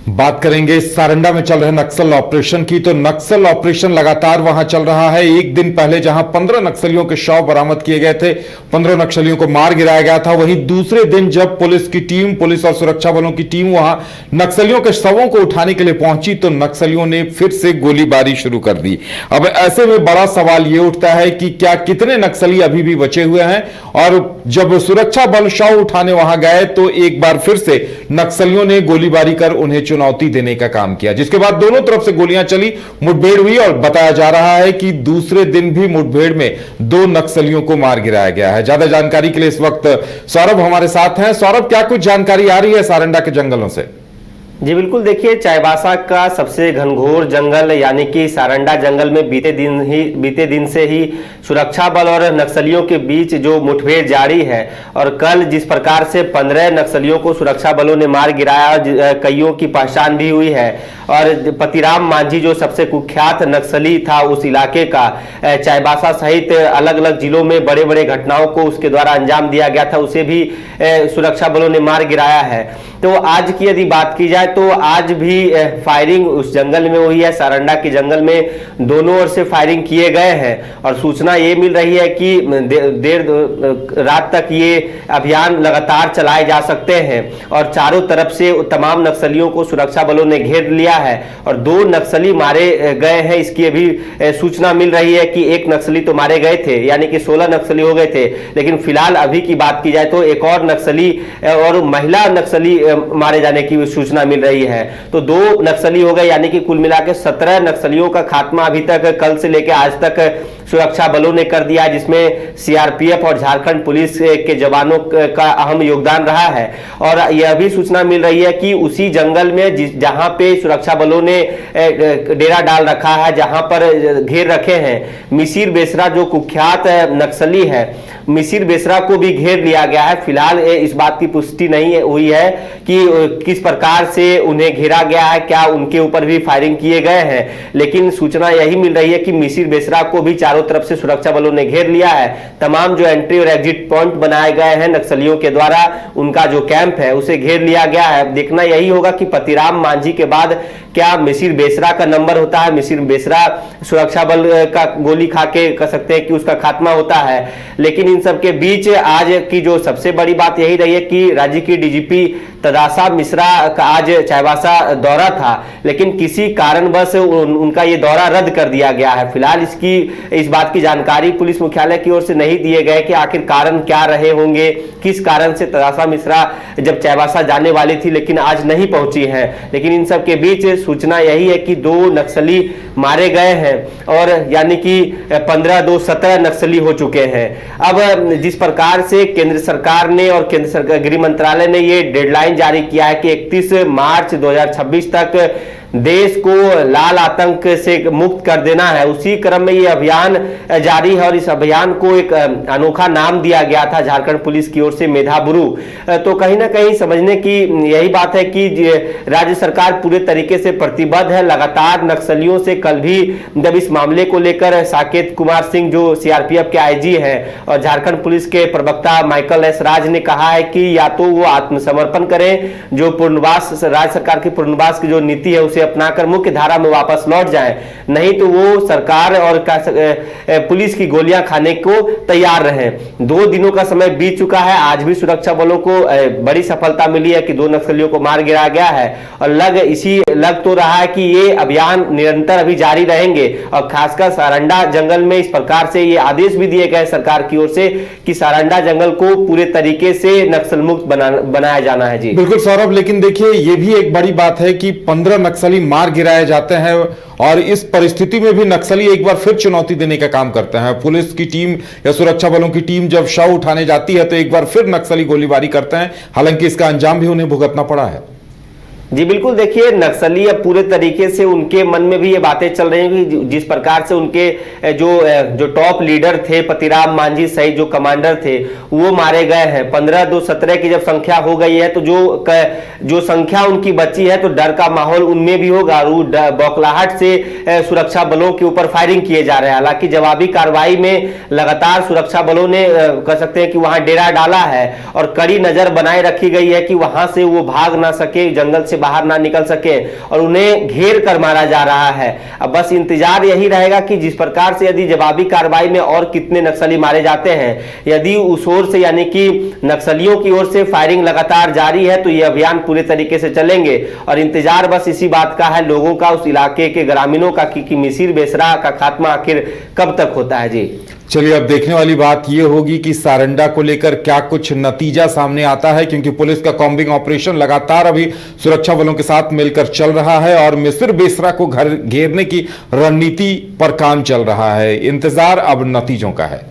बात करेंगे सारंडा में चल रहे नक्सल ऑपरेशन की। तो नक्सल ऑपरेशन लगातार वहां चल रहा है। एक दिन पहले जहां 15 नक्सलियों के शव बरामद किए गए थे, 15 नक्सलियों को मार गिराया गया था, वहीं दूसरे दिन जब पुलिस की टीम, पुलिस और सुरक्षा बलों की टीम वहां नक्सलियों के शवों को उठाने के लिए पहुंची तो नक्सलियों ने फिर से गोलीबारी शुरू कर दी। अब ऐसे में बड़ा सवाल यह उठता है कि क्या कितने नक्सली अभी भी बचे हुए हैं, और जब सुरक्षा बल शव उठाने वहां गए तो एक बार फिर से नक्सलियों ने गोलीबारी कर उन्हें चुनौती देने का काम किया, जिसके बाद दोनों तरफ से गोलियां चली, मुठभेड़ हुई और बताया जा रहा है कि दूसरे दिन भी मुठभेड़ में 2 नक्सलियों को मार गिराया गया है। ज्यादा जानकारी के लिए इस वक्त सौरभ हमारे साथ हैं। सौरभ, क्या कुछ जानकारी आ रही है सारंडा के जंगलों से? जी बिल्कुल, देखिए चाईबासा का सबसे घनघोर जंगल यानी कि सारंडा जंगल में बीते दिन से ही सुरक्षा बल और नक्सलियों के बीच जो मुठभेड़ जारी है, और कल जिस प्रकार से 15 नक्सलियों को सुरक्षा बलों ने मार गिराया, कईयों की पहचान भी हुई है, और पतिराम मांझी जो सबसे कुख्यात नक्सली था उस इलाके का, चाईबासा सहित अलग अलग जिलों में बड़े बड़े घटनाओं को उसके द्वारा अंजाम दिया गया था, उसे भी सुरक्षा बलों ने मार गिराया है। तो आज की यदि बात की जाए तो आज भी फायरिंग उस जंगल में हुई है। सारंडा के जंगल में दोनों ओर से फायरिंग किए गए हैं, और सूचना ये मिल रही है कि देर रात तक ये अभियान लगातार चलाए जा सकते हैं, और चारों तरफ से तमाम नक्सलियों को सुरक्षा बलों ने घेर लिया है, और 2 नक्सली मारे गए हैं। इसकी अभी सूचना मिल रही है कि 1 नक्सली तो मारे गए थे, यानी कि 16 नक्सली हो गए थे, लेकिन फिलहाल अभी की बात की जाए तो एक और नक्सली और महिला नक्सली मारे जाने की सूचना मिल रही है। तो 2 नक्सली हो गए, यानी कि कुल मिला के 17 नक्सलियों का खात्मा अभी तक कल से लेकर आज तक सुरक्षा बलों ने कर दिया, जिसमें सीआरपीएफ और झारखंड पुलिस के जवानों का अहम योगदान रहा है। और यह भी सूचना मिल रही है कि उसी जंगल में जहां पे सुरक्षा बलों ने डेरा डाल रखा है, जहां पर घेर रखे हैं, मिसिर बेसरा जो कुख्यात नक्सली है, मिसिर बेसरा को भी घेर लिया गया है। फिलहाल इस बात की पुष्टि नहीं हुई है कि किस प्रकार से उन्हें घेरा गया है, क्या उनके ऊपर भी फायरिंग किए गए हैं, लेकिन सूचना यही मिल रही है कि मिसिर बेसरा को भी चारों तरफ से सुरक्षा बलों ने घेर लिया है। तमाम जो एंट्री और एग्जिट पॉइंट बनाए गए हैं नक्सलियों के द्वारा, उनका जो कैंप है उसे घेर लिया गया है। देखना यही होगा कि पतिराम मांझी के बाद क्या मिसिर बेसरा का नंबर होता है, मिसिर बेसरा सुरक्षा बल का गोली खा के कह सकते हैं कि उसका खात्मा होता है। लेकिन इन सब के बीच आज की जो सबसे बड़ी बात यही रही है कि राज्य की डीजीपी तदासा मिश्रा का आज चाईबासा दौरा था, लेकिन किसी कारणवश उनका ये दौरा रद्द कर दिया गया है। फिलहाल इस बात की जानकारी पुलिस मुख्यालय की ओर से नहीं दिए गए कि आखिर कारण क्या रहे होंगे, किस कारण से तदासा मिश्रा जब चाईबासा जाने वाली थी लेकिन आज नहीं पहुंची है। लेकिन इन सब के बीच सूचना यही है कि 2 नक्सली मारे गए हैं, और यानी कि 15 2 17 नक्सली हो चुके हैं। अब जिस प्रकार से केंद्र सरकार ने और केंद्र सरकार गृह मंत्रालय ने ये डेडलाइन जारी किया है कि 31 मार्च 2026 तक देश को लाल आतंक से मुक्त कर देना है, उसी क्रम में ये अभियान जारी है, और इस अभियान को एक अनोखा नाम दिया गया था झारखंड पुलिस की ओर से, मेधाबुरु। तो कहीं ना कहीं समझने की यही बात है कि राज्य सरकार पूरे तरीके से प्रतिबद्ध है। लगातार नक्सलियों से कल भी जब इस मामले को लेकर साकेत कुमार सिंह जो सीआरपीएफ के आईजी हैं और झारखंड पुलिस के प्रवक्ता माइकल एस राज ने कहा है कि या तो वो आत्मसमर्पण करें, जो पुनर्वास राज्य सरकार की पुनर्वास की जो नीति है उसे अपनाकर मुख्य धारा में वापस लौट जाएं, नहीं तो वो सरकार और पुलिस की गोलियां खाने को तैयार रहें। 2 दिनों का समय बीत चुका है, आज भी सुरक्षा बलों को बड़ी सफलता मिली है कि 2 नक्सलियों को मार गिराया गया है, और लग तो रहा है कि ये अभियान निरंतर अभी जारी रहेंगे। और खासकर सारंडा जंगल में इस प्रकार से ये आदेश भी दिए गए सरकार की ओर से कि सारंडा जंगल को पूरे तरीके से नक्सल मुक्त बनाया जाना है। जी बिल्कुल सौरभ, लेकिन देखिए ये भी एक बड़ी बात है कि 15 नक्सली मार गिराए जाते हैं, और इस परिस्थिति में भी नक्सली एक बार फिर चुनौती देने का काम करते हैं। पुलिस की टीम या सुरक्षा बलों की टीम जब शव उठाने जाती है तो एक बार फिर नक्सली गोलीबारी करते हैं, हालांकि इसका अंजाम भी उन्हें भुगतना पड़ा है। जी बिल्कुल, देखिए नक्सली अब पूरे तरीके से उनके मन में भी ये बातें चल रही हैं कि जिस प्रकार से उनके जो टॉप लीडर थे पतिराम मांझी सहित जो कमांडर थे वो मारे गए हैं। 15 2 17 की जब संख्या हो गई है तो जो संख्या उनकी बची है तो डर का माहौल उनमें भी होगा, और बौखलाहट से सुरक्षा बलों के ऊपर फायरिंग किए जा रहे हैं। हालांकि जवाबी कार्रवाई में लगातार सुरक्षा बलों ने कह सकते हैं कि वहां डेरा डाला है, और कड़ी नजर बनाए रखी गई है कि वहां से वो भाग ना सके, जंगल से से बाहर ना निकल सके और उन्हें घेर कर मारा जा रहा है। अब बस इंतजार यही रहेगा कि जिस प्रकार से यदि जवाबी कार्रवाई में और कितने नक्सली मारे जाते हैं, यदि उस ओर से यानी कि नक्सलियों की ओर से फायरिंग लगातार जारी है तो यह अभियान पूरे तरीके से चलेंगे और इंतजार बस इसी बात का है लोगों का, उस इलाके के ग्रामीणों का कि मिसिर बेसरा का खात्मा आखिर कब तक होता है। जी चलिए, अब देखने वाली बात यह होगी कि सारंडा को लेकर क्या कुछ नतीजा सामने आता है, क्योंकि पुलिस का कॉम्बिंग ऑपरेशन लगातार अभी सुरक्षा बलों के साथ मिलकर चल रहा है और मिसिर बेसरा को घर घेरने की रणनीति पर काम चल रहा है। इंतजार अब नतीजों का है।